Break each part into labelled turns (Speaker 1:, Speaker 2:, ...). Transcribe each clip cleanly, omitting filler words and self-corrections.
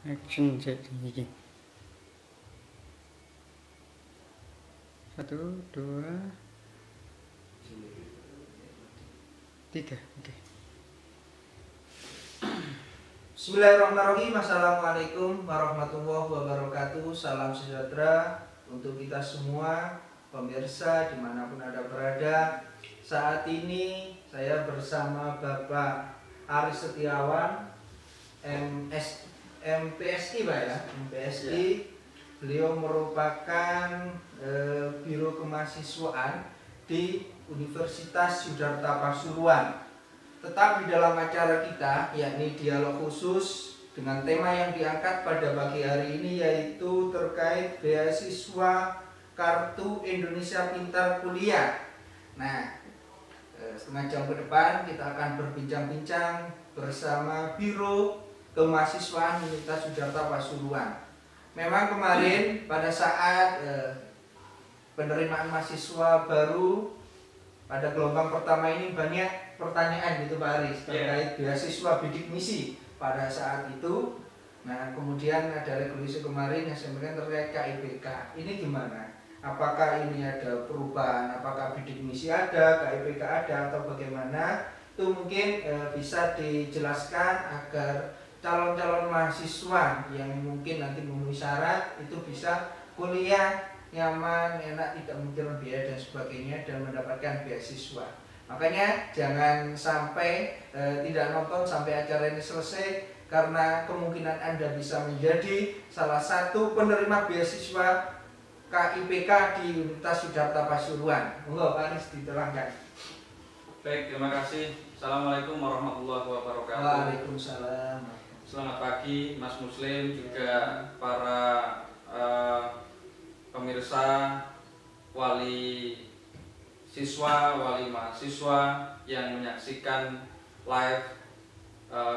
Speaker 1: Action jadi iki. 1, 2, 3. Oke.
Speaker 2: Bismillahirrahmanirrahim. Assalamualaikum warahmatullahi wabarakatuh. Salam sejahtera untuk kita semua pemirsa dimanapun Anda berada. Saat ini saya bersama Bapak Aris Setiawan, MPSI Pak ya, MPSI. Beliau merupakan Biro Kemahasiswaan di Universitas Siddhartha Pasuruan. Tetap di dalam acara kita, yakni dialog khusus dengan tema yang diangkat pada pagi hari ini, yaitu terkait beasiswa Kartu Indonesia Pintar Kuliah. Nah, setengah jam ke depan kita akan berbincang-bincang bersama Biro Kemahasiswaan Universitas Siddhartha Pasuruan. Memang kemarin pada saat penerimaan mahasiswa baru pada gelombang pertama ini banyak pertanyaan gitu Pak Aris terkait beasiswa bidik misi pada saat itu. Nah, kemudian ada regulasi kemarin yang sampaikan terkait KIPK. Ini gimana? Apakah ini ada perubahan? Apakah bidik misi ada, KIPK ada, atau bagaimana? Itu mungkin bisa dijelaskan agar calon-calon mahasiswa yang mungkin nanti memenuhi syarat itu bisa kuliah nyaman, enak, tidak memikirkan biaya dan sebagainya, dan mendapatkan beasiswa. Makanya jangan sampai tidak nonton sampai acara ini selesai, karena kemungkinan Anda bisa menjadi salah satu penerima beasiswa KIPK di Universitas Siddhartha Pasuruan. Monggo Pak Aris diterangkan.
Speaker 3: Baik, terima kasih. Assalamualaikum warahmatullahi wabarakatuh.
Speaker 2: Waalaikumsalam.
Speaker 3: Selamat pagi Mas Muslim, juga para pemirsa, wali siswa, wali mahasiswa yang menyaksikan live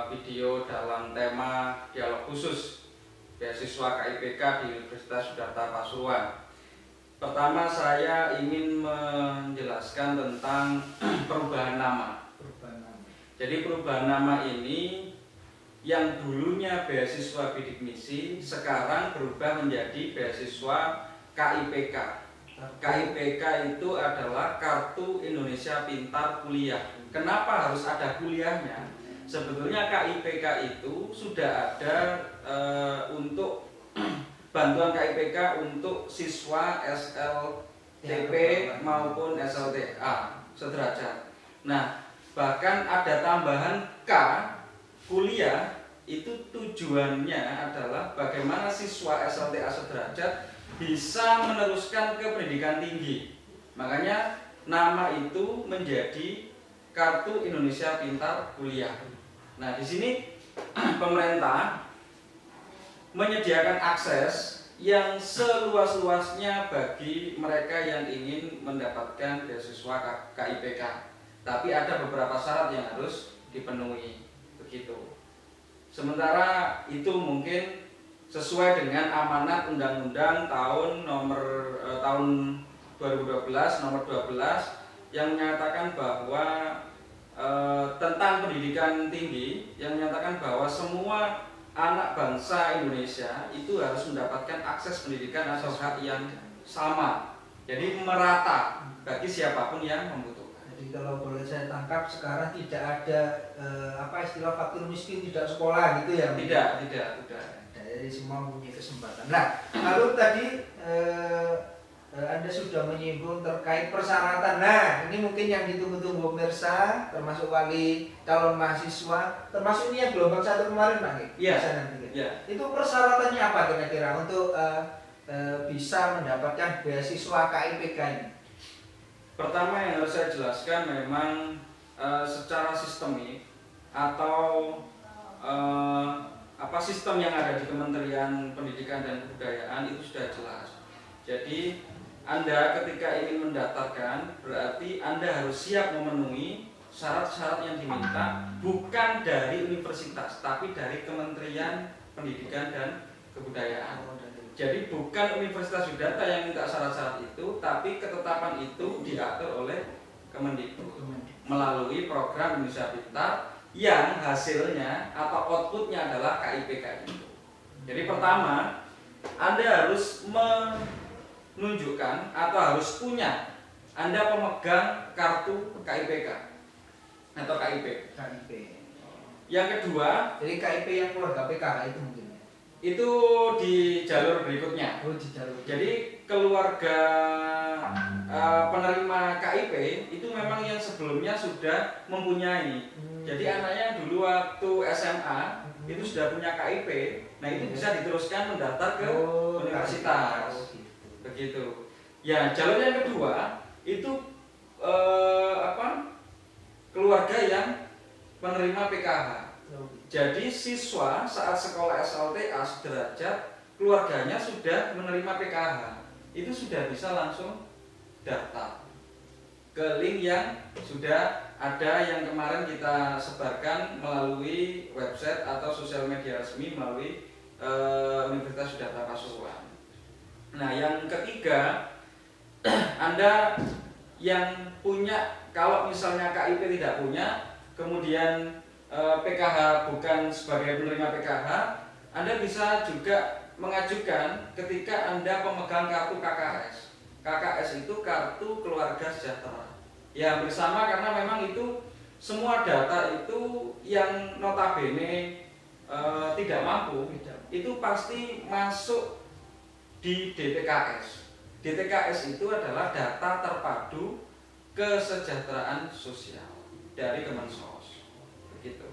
Speaker 3: video dalam tema dialog khusus beasiswa KIPK di Universitas Siddhartha Pasuruan. Pertama, saya ingin menjelaskan tentang perubahan nama. Jadi perubahan nama ini yang dulunya beasiswa bidik misi sekarang berubah menjadi beasiswa KIPK. KIPK itu adalah Kartu Indonesia Pintar Kuliah. Kenapa harus ada kuliahnya? Sebetulnya KIPK itu sudah ada untuk bantuan KIPK untuk siswa SLTP maupun SLTA sederajat. Nah, bahkan ada tambahan K, kuliah, itu tujuannya adalah bagaimana siswa SLTA sederajat bisa meneruskan ke pendidikan tinggi. Makanya nama itu menjadi Kartu Indonesia Pintar Kuliah. Nah, di sini pemerintah menyediakan akses yang seluas-luasnya bagi mereka yang ingin mendapatkan beasiswa KIPK. Tapi ada beberapa syarat yang harus dipenuhi. Begitu. Sementara itu mungkin sesuai dengan amanat Undang-Undang tahun 2012 nomor 12 yang menyatakan bahwa tentang pendidikan tinggi, yang menyatakan bahwa semua anak bangsa Indonesia itu harus mendapatkan akses pendidikan atau hak yang sama. Jadi merata bagi siapapun yang membutuhkan.
Speaker 2: Jadi kalau boleh saya tangkap, sekarang tidak ada istilah fakir miskin tidak sekolah gitu ya?
Speaker 3: Tidak.
Speaker 2: Jadi semua mempunyai kesempatan. Nah, lalu tadi Anda sudah menyinggung terkait persyaratan. Nah, ini mungkin yang ditunggu-tunggu pemirsa, termasuk wali calon mahasiswa, termasuk ini yang gelombang 1 kemarin Pak.
Speaker 3: Iya.
Speaker 2: Itu persyaratannya apa kira-kira untuk bisa mendapatkan beasiswa KIPK ini?
Speaker 3: Pertama yang harus saya jelaskan memang secara sistemik atau sistem yang ada di Kementerian Pendidikan dan Kebudayaan itu sudah jelas. Jadi Anda ketika ingin mendaftarkan berarti Anda harus siap memenuhi syarat-syarat yang diminta, bukan dari universitas tapi dari Kementerian Pendidikan dan Kebudayaan. Jadi bukan Universitas Siddhartha yang minta syarat-syarat itu, tapi ketetapan itu diatur oleh Kemendikbud melalui program Indonesia Pintar yang hasilnya atau outputnya adalah KIPK itu. Jadi pertama, Anda harus menunjukkan atau harus punya Anda pemegang kartu KIPK atau KIP.
Speaker 2: KIP.
Speaker 3: Yang kedua,
Speaker 2: Jadi KIP yang keluarga PKH itu mungkin ya?
Speaker 3: itu di jalur berikutnya.
Speaker 2: Oh, di jalur.
Speaker 3: Jadi keluarga penerima KIP itu memang yang sebelumnya sudah mempunyai. Jadi anaknya dulu waktu SMA itu sudah punya KIP, nah itu bisa diteruskan mendaftar ke universitas. Begitu. Ya, jalur yang kedua itu keluarga yang penerima PKH. Jadi siswa saat sekolah SLTA sederajat keluarganya sudah menerima PKH, itu sudah bisa langsung daftar ke link yang sudah ada yang kemarin kita sebarkan melalui website atau sosial media resmi melalui Universitas Sudarta Pasuruan. Nah, yang ketiga, Anda yang punya, kalau misalnya KIP tidak punya, kemudian PKH bukan sebagai penerima PKH, Anda bisa juga mengajukan ketika Anda pemegang kartu KKS. KKS itu kartu keluarga sejahtera. Ya, bersama karena memang itu semua data itu yang notabene tidak mampu itu pasti masuk di DTKS. DTKS itu adalah data terpadu kesejahteraan sosial dari Kemensos. Begitu.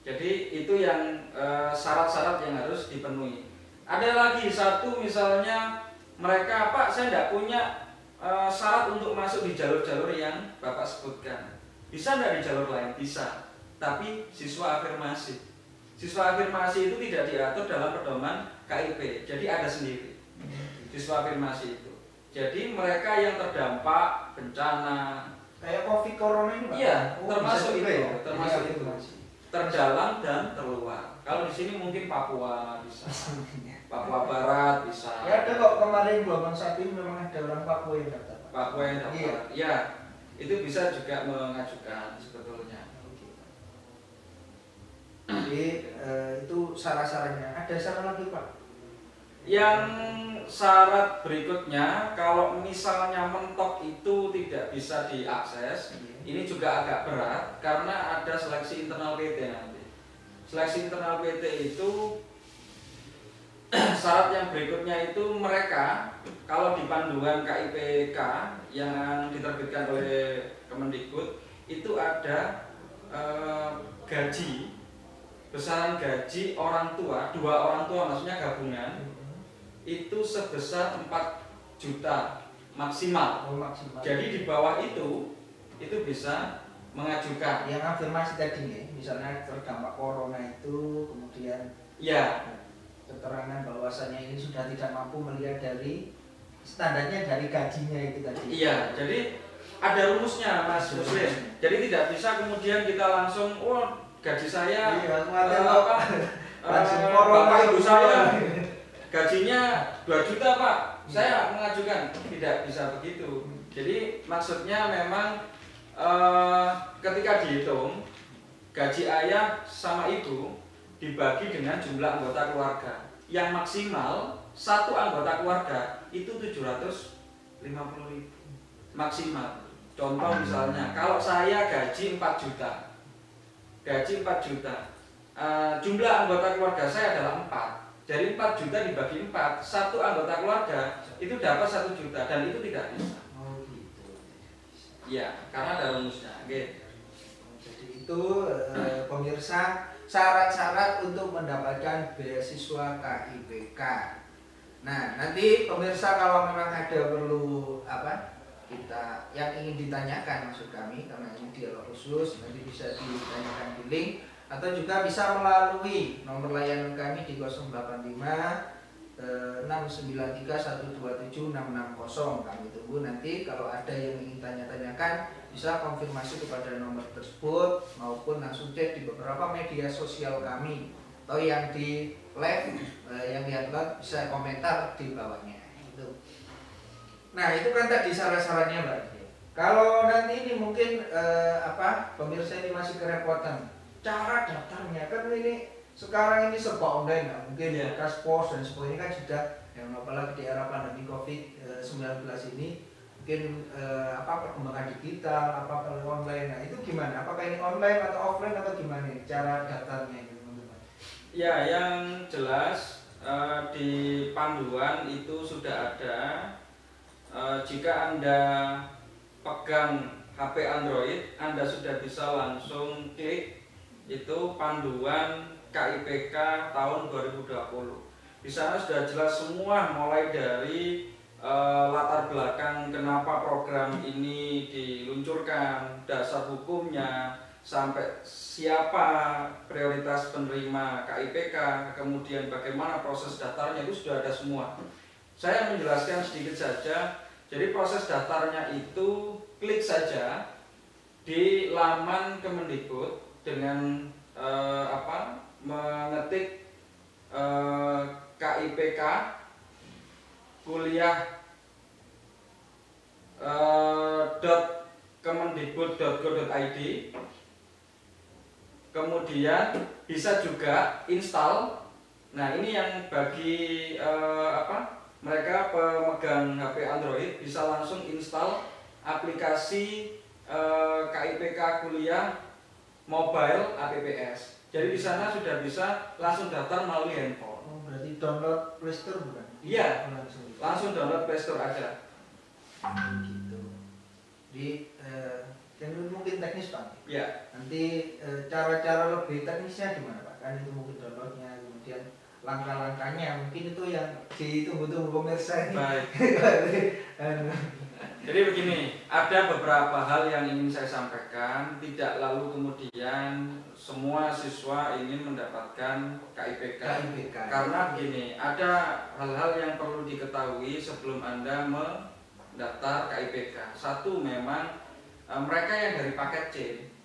Speaker 3: Jadi itu yang syarat-syarat yang harus dipenuhi. Ada lagi satu, misalnya mereka, Pak, saya tidak punya syarat untuk masuk di jalur-jalur yang Bapak sebutkan. Bisa tidak di jalur lain? Bisa. Tapi siswa afirmasi. Siswa afirmasi itu tidak diatur dalam pedoman KIP. Jadi ada sendiri. Siswa afirmasi itu. Jadi mereka yang terdampak bencana
Speaker 2: kayak COVID corona ini, Pak?
Speaker 3: Iya,
Speaker 2: oh,
Speaker 3: termasuk itu,
Speaker 2: ya?
Speaker 3: termasuk
Speaker 2: Ya,
Speaker 3: itu. Terdalam dan terluar. Kalau di sini mungkin Papua bisa. Papua Barat bisa.
Speaker 2: Ya ada kok, kemarin gelombang satu ini memang ada orang Papua yang daftar.
Speaker 3: Papua yang daftar.
Speaker 2: Iya.
Speaker 3: Ya, itu bisa juga mengajukan sebetulnya.
Speaker 2: Jadi itu syarat-syaratnya. Ada syarat lagi, Pak?
Speaker 3: Yang syarat berikutnya, kalau misalnya mentok itu tidak bisa diakses, ini juga agak berat karena ada seleksi internal PT nanti. Seleksi internal PT itu syarat yang berikutnya itu mereka kalau di panduan KIPK yang diterbitkan oleh Kemendikbud itu ada gaji, besaran gaji orang tua, dua orang tua maksudnya gabungan, itu sebesar 4 juta maksimal.
Speaker 2: Oh, maksimal.
Speaker 3: Jadi di bawah itu bisa mengajukan.
Speaker 2: Yang afirmasi tadi nih, misalnya terdampak corona itu, kemudian
Speaker 3: Ya,
Speaker 2: keterangan bahwasannya ini sudah tidak mampu melihat dari standarnya dari gajinya itu tadi.
Speaker 3: iya. Jadi ada rumusnya, Mas Muslim. Jadi tidak bisa kemudian kita langsung, oh gaji saya Bapak Ibu saya gajinya 2 juta, Pak, saya mengajukan. Tidak bisa begitu. Jadi maksudnya memang ketika dihitung gaji ayah sama ibu dibagi dengan jumlah anggota keluarga, yang maksimal satu anggota keluarga itu 750.000 maksimal. Contoh misalnya, kalau saya gaji 4 juta, jumlah anggota keluarga saya adalah 4. Dari 4 juta dibagi 4, satu anggota keluarga itu dapat 1 juta, dan itu tidak bisa.
Speaker 2: Oh gitu.
Speaker 3: Iya, karena ada rumusnya. Oke.
Speaker 2: Jadi itu pemirsa, syarat-syarat untuk mendapatkan beasiswa KIPK. Nah, nanti pemirsa kalau memang ada perlu kita yang ingin ditanyakan, maksud kami karena ini dialog khusus, nanti bisa ditanyakan di link atau juga bisa melalui nomor layanan kami di 085 693 127 660. Kami tunggu nanti kalau ada yang ingin tanya-tanyakan bisa konfirmasi kepada nomor tersebut maupun langsung cek di beberapa media sosial kami atau yang di live yang di upload bisa komentar di bawahnya. Itu. Nah, itu kan tadi syarat-syaratnya, Mbak. Kalau nanti ini mungkin pemirsa ini masih kerepotan cara daftarnya, kan ini sekarang ini serba online, nah, mungkin
Speaker 3: Iya.
Speaker 2: bekas pos dan sebagainya kan sudah, yang apalagi di era pandemi COVID-19 ini mungkin perkembangan digital, online. Nah itu gimana? Apakah ini online atau offline atau gimana nih cara daftarnya ini, teman-teman?
Speaker 3: Ya, yang jelas di panduan itu sudah ada. Jika Anda pegang HP Android, Anda sudah bisa langsung klik itu panduan KIPK tahun 2020. Di sana sudah jelas semua, mulai dari latar belakang kenapa program ini diluncurkan, dasar hukumnya, sampai siapa prioritas penerima KIPK, kemudian bagaimana proses daftarnya, itu sudah ada semua. Saya menjelaskan sedikit saja. Jadi proses daftarnya itu klik saja di laman Kemendikbud dengan mengetik KIPK kuliah .kemendikbud.go.id, kemudian bisa juga install. Nah ini yang bagi mereka pemegang HP Android bisa langsung install aplikasi KIPK kuliah mobile APPS. Jadi di sana sudah bisa langsung daftar melalui handphone.
Speaker 2: Oh, berarti download Play Store bukan?
Speaker 3: Iya, langsung download Play Store aja.
Speaker 2: Gitu. Jadi mungkin teknis Pak.
Speaker 3: Ya.
Speaker 2: Nanti cara-cara lebih teknisnya gimana Pak? Kan itu mungkin downloadnya, kemudian langkah-langkahnya mungkin itu yang ditunggu-tunggu pemirsa ini.
Speaker 3: Baik. Jadi begini, ada beberapa hal yang ingin saya sampaikan. Tidak lalu kemudian semua siswa ingin mendapatkan KIPK. Karena begini, ada hal-hal yang perlu diketahui sebelum Anda mendaftar KIPK. Satu, memang mereka yang dari paket C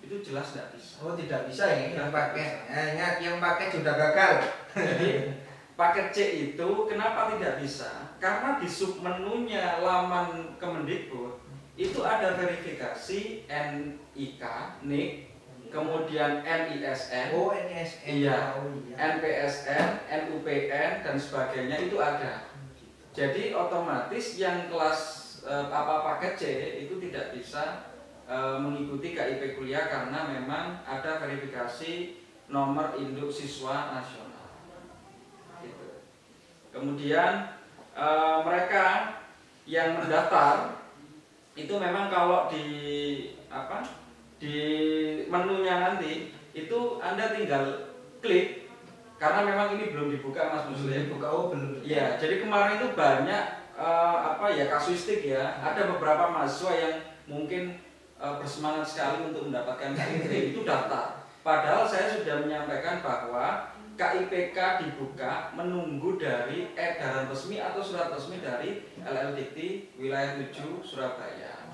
Speaker 3: itu jelas tidak bisa.
Speaker 2: Oh, tidak bisa ya yang paket. Ingat, yang paket sudah gagal.
Speaker 3: Jadi paket C itu kenapa tidak bisa? Karena di submenunya laman Kemendikbud itu ada verifikasi NIK, kemudian NISN,
Speaker 2: NISN,
Speaker 3: iya, NPSN, NUPN dan sebagainya itu ada. Jadi otomatis yang kelas paket C itu tidak bisa mengikuti KIP kuliah karena memang ada verifikasi nomor induk siswa nasional. Gitu. Kemudian mereka yang mendaftar itu memang kalau di menunya nanti itu Anda tinggal klik, karena memang ini belum dibuka Mas Muslim.
Speaker 2: Dibuka belum.
Speaker 3: Iya, jadi kemarin itu banyak kasuistik ya. Ada beberapa mahasiswa yang mungkin bersemangat sekali untuk mendapatkan KIP itu daftar. Padahal saya sudah menyampaikan bahwa KIPK dibuka menunggu dari edaran resmi atau surat resmi dari LLDikti Wilayah 7 Surabaya.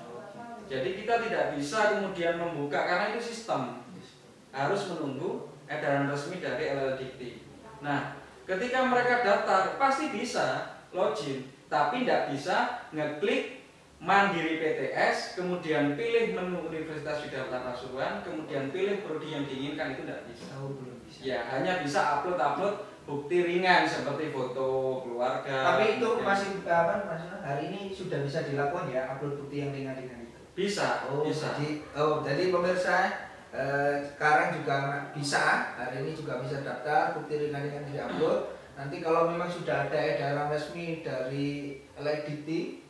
Speaker 3: Jadi kita tidak bisa kemudian membuka karena itu sistem. Harus menunggu edaran resmi dari LLDikti. Nah, ketika mereka daftar pasti bisa login, tapi tidak bisa ngeklik Mandiri PTS, kemudian pilih menu Universitas Yudharta Pasuruan, kemudian pilih prodi yang diinginkan, itu tidak bisa.
Speaker 2: Belum bisa.
Speaker 3: Ya, hanya bisa upload bukti ringan seperti foto keluarga.
Speaker 2: Tapi itu masih hari ini sudah bisa dilakukan ya, upload bukti yang ringan-ringan itu.
Speaker 3: Bisa, bisa.
Speaker 2: Jadi pemirsa sekarang juga bisa, hari ini juga bisa daftar bukti ringan-ringan di-upload. Nanti kalau memang sudah ada edaran resmi dari LLDikti,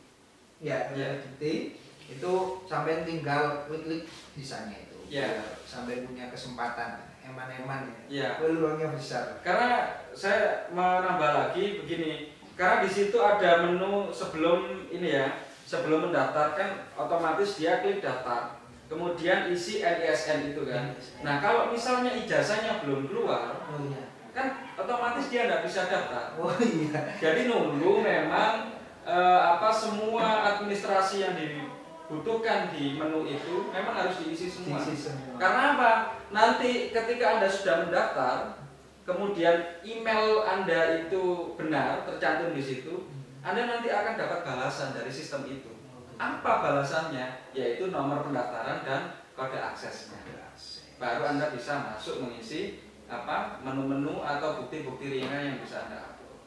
Speaker 2: itu sampai tinggal klik bisanya itu.
Speaker 3: Ya.
Speaker 2: Sampai punya kesempatan eman-eman
Speaker 3: ya.
Speaker 2: Peluangnya besar.
Speaker 3: Karena saya menambah lagi begini, karena di situ ada menu sebelum ini ya, sebelum mendaftarkan otomatis dia klik daftar. Kemudian isi NISN itu kan. Nah, kalau misalnya ijazahnya belum keluar, kan otomatis dia tidak bisa daftar.
Speaker 2: Oh iya.
Speaker 3: Jadi nunggu memang semua administrasi yang dibutuhkan di menu itu memang harus diisi semua. Karena apa? Nanti ketika Anda sudah mendaftar, kemudian email Anda itu benar tercantum di situ, Anda nanti akan dapat balasan dari sistem itu. Apa balasannya? Yaitu nomor pendaftaran dan kode aksesnya. Baru Anda bisa masuk mengisi menu-menu atau bukti-bukti ringan yang bisa Anda upload.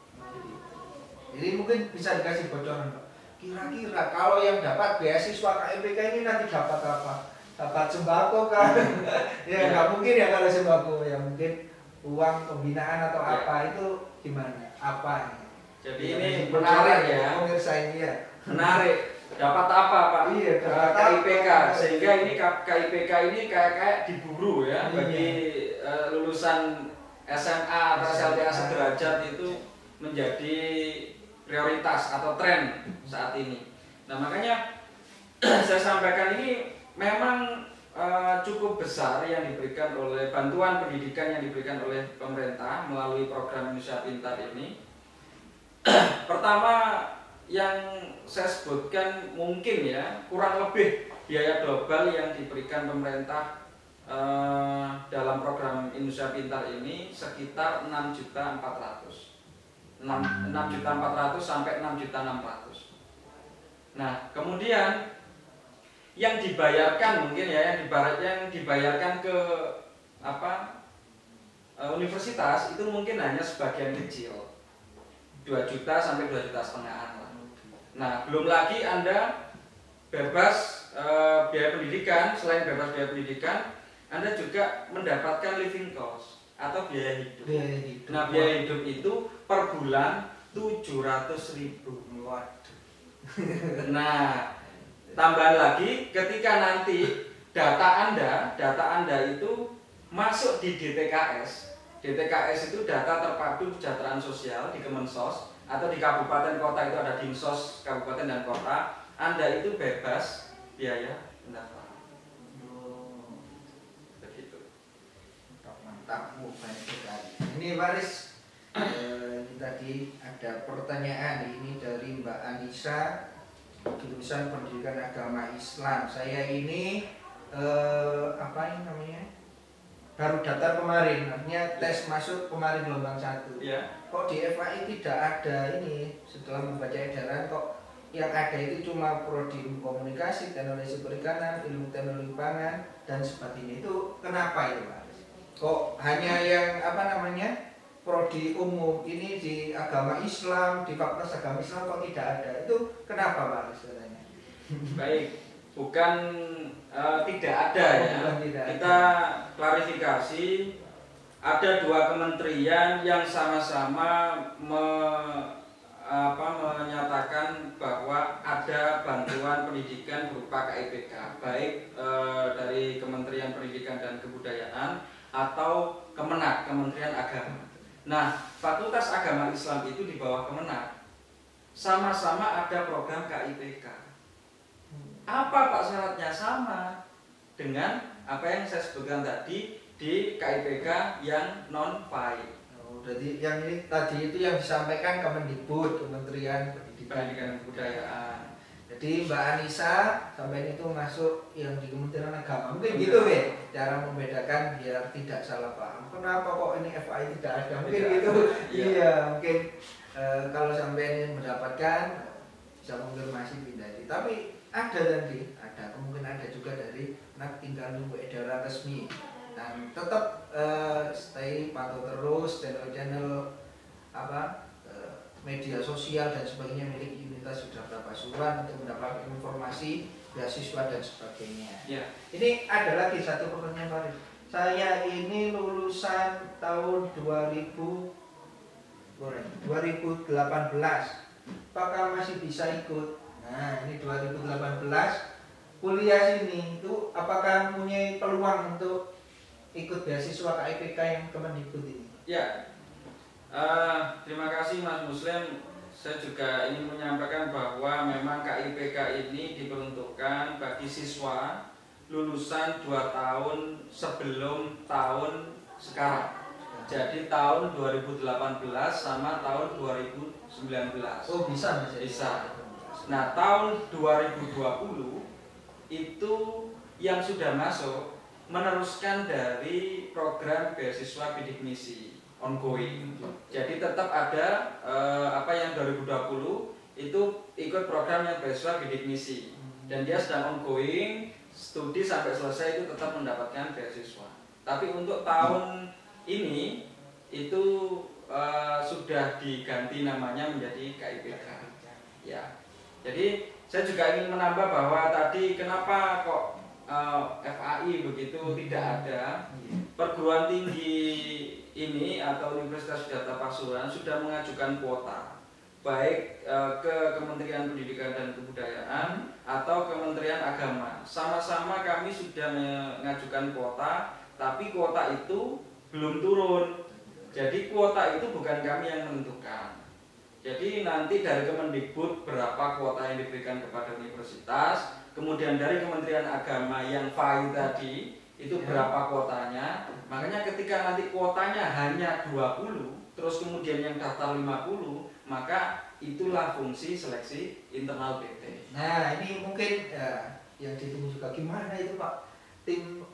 Speaker 2: Jadi mungkin bisa dikasih bocoran, Pak. Kira-kira kalau yang dapat beasiswa KIPK ini nanti dapat apa? Dapat sembako kan? Ya nggak mungkin ya kalau sembako, ya mungkin uang pembinaan atau apa itu gimana? Apa?
Speaker 3: Jadi
Speaker 2: Ya,
Speaker 3: ini
Speaker 2: bocoran
Speaker 3: menarik ya.
Speaker 2: Pemirsa ini ya.
Speaker 3: Menarik. Dapat apa Pak?
Speaker 2: Iya, dapat
Speaker 3: KIPK.
Speaker 2: apa?
Speaker 3: Sehingga ini KIPK ini kayak diburu ya,
Speaker 2: Iya.
Speaker 3: bagi lulusan SMA atau SLTA sederajat itu menjadi prioritas atau tren saat ini. Nah makanya saya sampaikan ini memang cukup besar yang diberikan oleh bantuan pendidikan yang diberikan oleh pemerintah melalui program Indonesia Pintar ini. Pertama yang saya sebutkan mungkin ya kurang lebih biaya global yang diberikan pemerintah dalam program Indonesia Pintar ini sekitar 6.400.000 sampai 6.600.000. Nah kemudian yang dibayarkan mungkin ya yang dibayarkan ke universitas itu mungkin hanya sebagian kecil, 2 juta sampai 2,5 juta lah. Nah belum lagi Anda bebas biaya pendidikan. Selain bebas biaya pendidikan, Anda juga mendapatkan living cost atau biaya hidup. Nah biaya hidup itu per bulan 700.000.
Speaker 2: Waduh.
Speaker 3: Nah tambahan lagi ketika nanti data Anda itu masuk di DTKS. DTKS itu data terpadu kesejahteraan sosial di Kemensos atau di kabupaten kota itu ada Dinsos kabupaten dan kota. Anda itu bebas biaya pendaftaran. Begitu.
Speaker 2: Mantap, baik sekali. Ini Waris, ini tadi ada pertanyaan ini dari Mbak Anissa, jurusan Pendidikan Agama Islam. Saya ini apa ini namanya? Baru daftar kemarin, artinya tes masuk kemarin gelombang 1.
Speaker 3: Ya.
Speaker 2: Kok di FAI tidak ada ini? Setelah membaca edaran kok yang ada itu cuma prodi komunikasi, teknologi perikanan, ilmu teknologi pangan dan sebagainya. Itu kenapa itu, Pak? Kok hanya yang prodi umum ini di agama Islam, di fakultas agama Islam kok tidak ada? Itu kenapa, Pak? Sebenarnya?
Speaker 3: Baik, bukan tidak ada ya. Kita klarifikasi, ada 2 kementerian yang sama-sama menyatakan bahwa ada bantuan pendidikan berupa KIPK, baik dari Kementerian Pendidikan dan Kebudayaan atau Kemenak, Kementerian Agama. Nah, Fakultas Agama Islam itu di bawah Kemenak, sama-sama ada program KIPK. Apa Pak syaratnya? Sama dengan apa yang saya sebutkan tadi di KIPK yang non-PAI.
Speaker 2: Jadi yang ini tadi itu yang disampaikan Kemendikbud, Kementerian Pendidikan dan Kebudayaan. Jadi Mbak Anissa sampai itu masuk yang di Kementerian Agama. Mungkin gitu ya, cara membedakan biar tidak salah paham. Kenapa kok ini FAI tidak ada? Mungkin
Speaker 3: tidak.
Speaker 2: gitu. Iya, mungkin kalau sampai ini mendapatkan bisa konfirmasi pindah. Tapi ada tadi, kemungkinan ada juga dari tinggal nunggu edaran resmi. Dan tetap stay pantau terus channel-channel media sosial dan sebagainya milik Universitas Yudharta Pasuruan untuk mendapatkan informasi beasiswa dan sebagainya.
Speaker 3: Ya.
Speaker 2: Ini ada lagi satu pertanyaan Pak. Saya ini lulusan tahun 2018. Apakah masih bisa ikut? Nah, ini 2018 kuliah sini itu apakah punya peluang untuk ikut beasiswa KIPK yang Kemendikbud ini?
Speaker 3: Ya, terima kasih Mas Muslim. Saya juga ingin menyampaikan bahwa memang KIPK ini diperuntukkan bagi siswa lulusan 2 tahun sebelum tahun sekarang. Jadi tahun 2018 sama tahun 2019.
Speaker 2: Oh bisa Mas?
Speaker 3: Bisa. Nah tahun 2020 itu yang sudah masuk meneruskan dari program beasiswa bidik misi ongoing. Jadi tetap ada apa yang 2020 itu ikut program yang beasiswa bidik misi dan dia sedang ongoing studi sampai selesai itu tetap mendapatkan beasiswa. Tapi untuk tahun ini itu sudah diganti namanya menjadi KIPK. Ya. Jadi saya juga ingin menambah bahwa tadi kenapa kok FAI begitu tidak ada, perguruan tinggi ini atau Universitas Sudarta Pasuruan sudah mengajukan kuota baik ke Kementerian Pendidikan dan Kebudayaan atau Kementerian Agama. Sama-sama kami sudah mengajukan kuota, tapi kuota itu belum turun. Jadi kuota itu bukan kami yang menentukan. Jadi nanti dari Kemendikbud berapa kuota yang diberikan kepada universitas, kemudian dari Kementerian Agama yang FAI tadi itu berapa kuotanya. Makanya ketika nanti kuotanya hanya 20, terus kemudian yang daftar 50, maka itulah fungsi seleksi internal PT.
Speaker 2: Nah, ini mungkin yang ditunggu juga gimana itu Pak, tim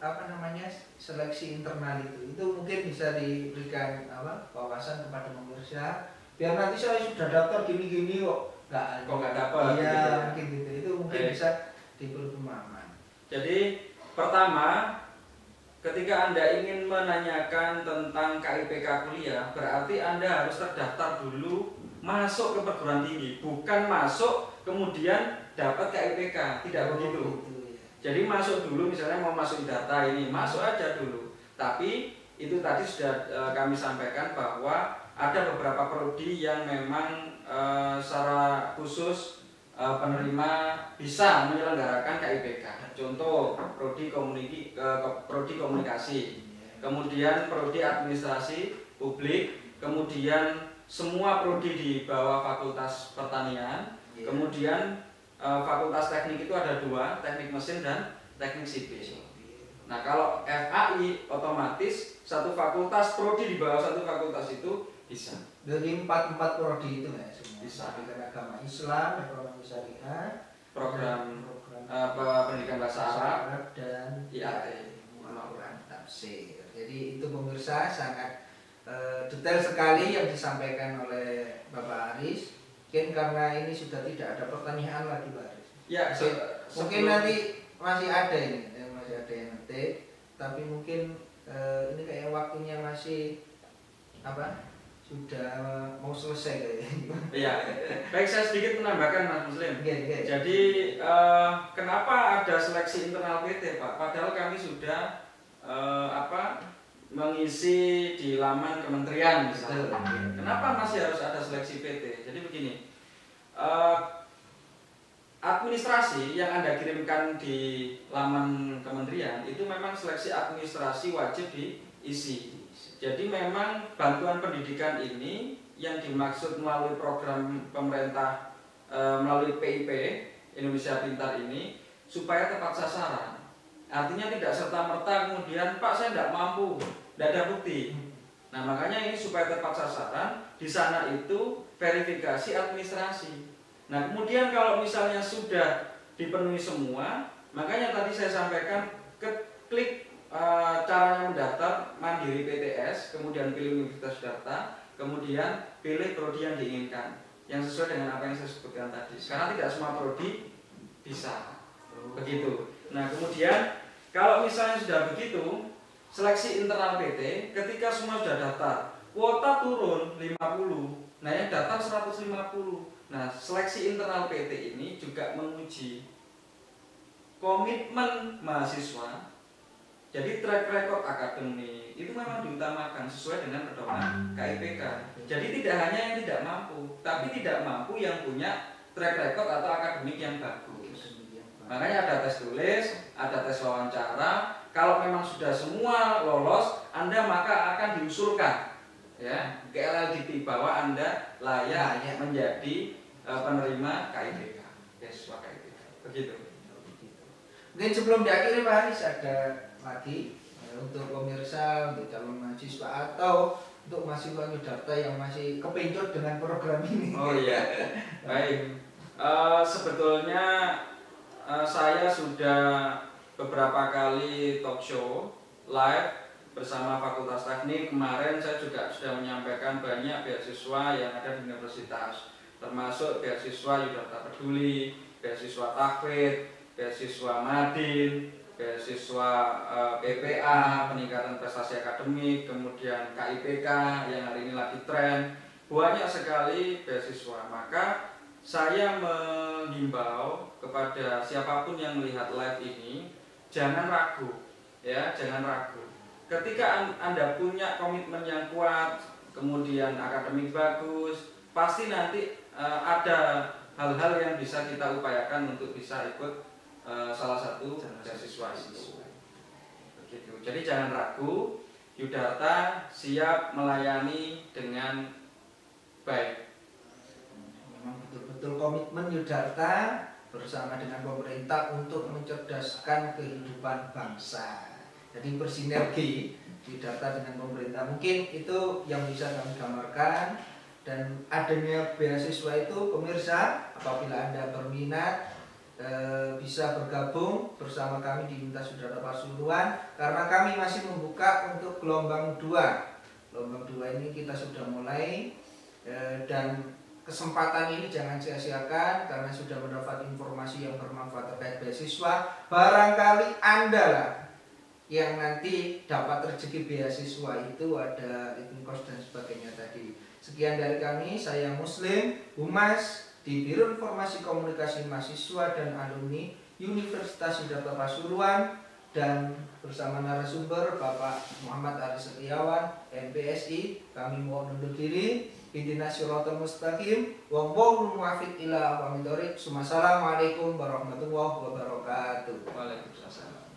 Speaker 2: seleksi internal itu mungkin bisa diberikan wawasan kepada pemirsa, biar nanti saya sudah daftar gini-gini kok nggak dapat. Iya, gitu. Mungkin gitu. Itu mungkin bisa diberi pemahaman.
Speaker 3: Jadi pertama, ketika Anda ingin menanyakan tentang KIPK kuliah, berarti Anda harus terdaftar dulu masuk ke perguruan tinggi, bukan masuk kemudian dapat KIPK, tidak begitu. Jadi masuk dulu, misalnya mau masuk data ini, masuk aja dulu. Tapi itu tadi sudah kami sampaikan bahwa ada beberapa prodi yang memang secara khusus penerima bisa menyelenggarakan KIPK. Contoh prodi komunikasi, kemudian prodi administrasi publik, kemudian semua prodi di bawah Fakultas Pertanian, kemudian fakultas teknik itu ada 2, teknik mesin dan teknik sipil. Nah kalau FAI otomatis satu fakultas prodi di bawah satu fakultas itu bisa.
Speaker 2: Dari 4 prodi itu ya semua.
Speaker 3: Bisa.
Speaker 2: Pendidikan agama Islam, ekonomi syariah,
Speaker 3: program pendidikan bahasa Arab
Speaker 2: dan
Speaker 3: IAT,
Speaker 2: Al-Quran tafsir. Jadi itu pemirsa sangat detail sekali yang disampaikan oleh Bapak Aris. Mungkin karena ini sudah tidak ada pertanyaan lagi Pak Aris.
Speaker 3: Ya,
Speaker 2: mungkin nanti masih ada ini, masih ada yang ngetik, tapi mungkin ini kayak waktunya masih sudah mau selesai kayaknya.
Speaker 3: Iya. Baik, saya sedikit menambahkan Mas Muslim.
Speaker 2: Okay.
Speaker 3: Jadi kenapa ada seleksi internal PT Pak? Padahal kami sudah mengisi di laman kementerian misalnya. Kenapa masih harus ada seleksi PT? Jadi begini, administrasi yang Anda kirimkan di laman kementerian itu memang seleksi administrasi wajib diisi. Jadi memang bantuan pendidikan ini yang dimaksud melalui program pemerintah melalui PIP Indonesia Pintar ini supaya tepat sasaran. Artinya tidak serta-merta kemudian Pak saya tidak mampu, tidak ada bukti. Nah makanya ini supaya tepat sasaran, di sana itu verifikasi administrasi. Nah kemudian kalau misalnya sudah dipenuhi semua, makanya tadi saya sampaikan klik caranya mendaftar mandiri PTS, kemudian pilih Universitas Sudarta, kemudian pilih prodi yang diinginkan, yang sesuai dengan apa yang saya sebutkan tadi. Karena tidak semua prodi bisa begitu. Nah kemudian kalau misalnya sudah begitu, seleksi internal PT, ketika semua sudah daftar, kuota turun 50, nah yang daftar 150. Nah seleksi internal PT ini juga menguji komitmen mahasiswa. Jadi track record akademik itu memang diutamakan sesuai dengan pedoman KIPK. Jadi tidak hanya yang tidak mampu, tapi tidak mampu yang punya track record atau akademik yang bagus. Makanya ada tes tulis, ada tes wawancara. Kalau memang sudah semua lolos, Anda maka akan diusulkan ya ke LLDT bahwa Anda layak menjadi penerima KIPK, siswa KIPK. Begitu.
Speaker 2: Mungkin sebelum diakhiri Pak Aris ada lagi untuk pemirsa, untuk calon mahasiswa atau untuk mahasiswa Yudharta yang masih kepincut dengan program ini.
Speaker 3: Oh iya, baik. Sebetulnya saya sudah beberapa kali talk show live bersama Fakultas Teknik. Kemarin saya juga sudah menyampaikan banyak beasiswa yang ada di universitas, termasuk beasiswa Yudharta Peduli, beasiswa Tahfidz, beasiswa Madin, beasiswa PPA, peningkatan prestasi akademik, kemudian KIPK yang hari ini lagi tren, banyak sekali beasiswa. Maka saya menghimbau kepada siapapun yang melihat live ini, jangan ragu, ya, jangan ragu. Ketika Anda punya komitmen yang kuat, kemudian akademik bagus, pasti nanti ada hal-hal yang bisa kita upayakan untuk bisa ikut salah satu beasiswa itu. Begitu. Jadi jangan ragu, Yudharta siap melayani dengan baik.
Speaker 2: Memang betul-betul komitmen Yudharta bersama dengan pemerintah untuk mencerdaskan kehidupan bangsa. Jadi bersinergi Yudharta dengan pemerintah. Mungkin itu yang bisa kami gambarkan. Dan adanya beasiswa itu, pemirsa, apabila Anda berminat bisa bergabung bersama kami di Universitas Yudharta Pasuruan, karena kami masih membuka untuk gelombang 2. Gelombang 2 ini kita sudah mulai, dan kesempatan ini jangan sia-siakan karena sudah mendapat informasi yang bermanfaat terkait beasiswa. Barangkali Anda lah yang nanti dapat rezeki beasiswa itu, ada living cost dan sebagainya tadi. Sekian dari kami, saya Muslim, Humas di Biro Informasi Komunikasi Mahasiswa dan Alumni Universitas Yudharta Pasuruan, dan bersama narasumber Bapak Muhammad Aris Setiawan, MPSI. Kami mohon undur diri. Ihdinas siratal mustaqim. Wallahul muwaffiq ila aqwamit thoriq. Assalamualaikum warahmatullahi wabarakatuh.
Speaker 3: Waalaikumsalam.